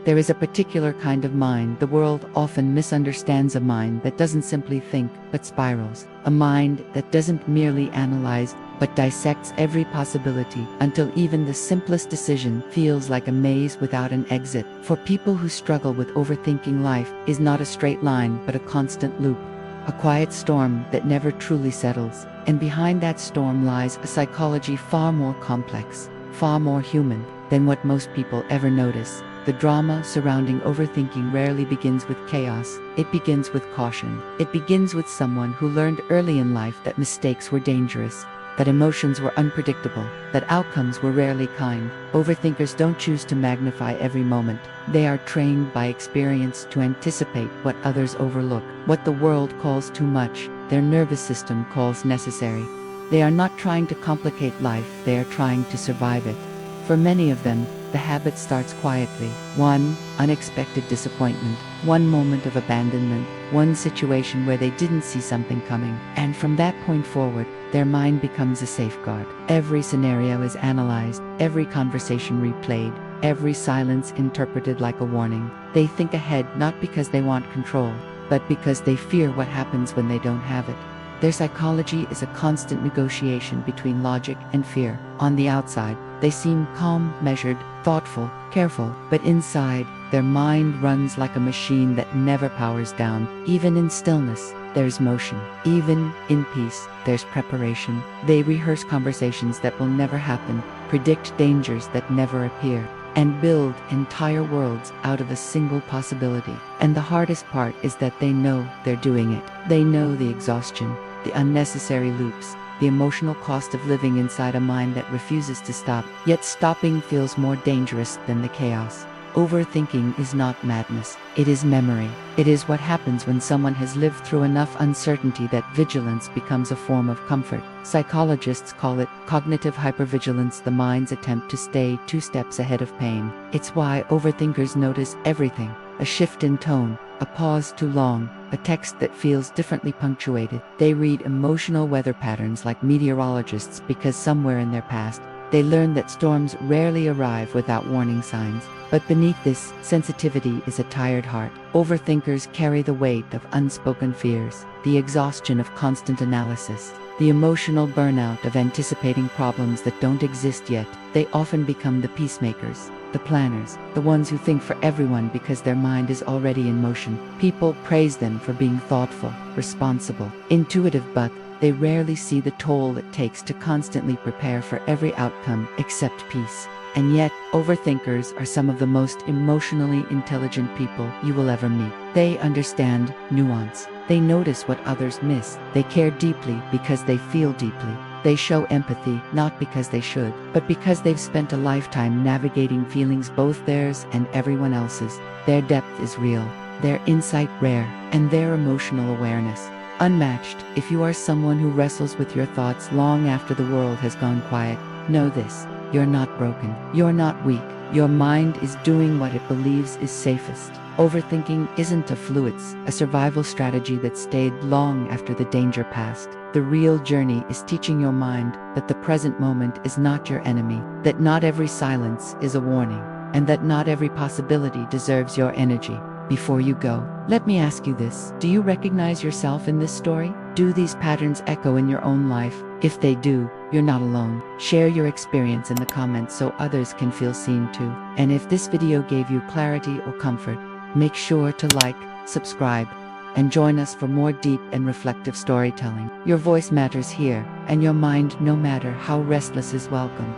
There is a particular kind of mind the world often misunderstands, a mind that doesn't simply think, but spirals. A mind that doesn't merely analyze, but dissects every possibility until even the simplest decision feels like a maze without an exit. For people who struggle with overthinking, life is not a straight line but a constant loop. A quiet storm that never truly settles. And behind that storm lies a psychology far more complex, far more human than what most people ever notice. The drama surrounding overthinking rarely begins with chaos. It begins with caution. It begins with someone who learned early in life that mistakes were dangerous, that emotions were unpredictable, that outcomes were rarely kind. Overthinkers don't choose to magnify every moment. They are trained by experience to anticipate what others overlook. What the world calls too much, their nervous system calls necessary. They are not trying to complicate life, they are trying to survive it. For many of them, the habit starts quietly. One unexpected disappointment, one moment of abandonment, one situation where they didn't see something coming. And from that point forward, their mind becomes a safeguard. Every scenario is analyzed, every conversation replayed, every silence interpreted like a warning. They think ahead not because they want control, but because they fear what happens when they don't have it. Their psychology is a constant negotiation between logic and fear. On the outside, they seem calm, measured, thoughtful, careful, but inside, their mind runs like a machine that never powers down. Even in stillness, there's motion. Even in peace, there's preparation. They rehearse conversations that will never happen, predict dangers that never appear, and build entire worlds out of a single possibility. And the hardest part is that they know they're doing it. They know the exhaustion, the unnecessary loops, the emotional cost of living inside a mind that refuses to stop. Yet stopping feels more dangerous than the chaos. Overthinking is not madness, it is memory. It is what happens when someone has lived through enough uncertainty that vigilance becomes a form of comfort. Psychologists call it cognitive hypervigilance, the mind's attempt to stay 2 steps ahead of pain. It's why overthinkers notice everything: a shift in tone, a pause too long, a text that feels differently punctuated. They read emotional weather patterns like meteorologists because somewhere in their past, they learned that storms rarely arrive without warning signs. But beneath this sensitivity is a tired heart. Overthinkers carry the weight of unspoken fears, the exhaustion of constant analysis, the emotional burnout of anticipating problems that don't exist yet. They often become the peacemakers, the planners, the ones who think for everyone because their mind is already in motion. People praise them for being thoughtful, responsible, intuitive, but they rarely see the toll it takes to constantly prepare for every outcome except peace. And yet, overthinkers are some of the most emotionally intelligent people you will ever meet. They understand nuance. They notice what others miss. They care deeply because they feel deeply. They show empathy not because they should, but because they've spent a lifetime navigating feelings, both theirs and everyone else's. Their depth is real, their insight rare, and their emotional awareness unmatched. If you are someone who wrestles with your thoughts long after the world has gone quiet, know this: you're not broken, you're not weak. Your mind is doing what it believes is safest. Overthinking isn't a fluke, it's a survival strategy that stayed long after the danger passed. The real journey is teaching your mind that the present moment is not your enemy, that not every silence is a warning, and that not every possibility deserves your energy. Before you go, let me ask you this: do you recognize yourself in this story? Do these patterns echo in your own life? If they do, you're not alone. Share your experience in the comments so others can feel seen too. And if this video gave you clarity or comfort, make sure to like, subscribe, and join us for more deep and reflective storytelling. Your voice matters here, and your mind, no matter how restless, is welcome.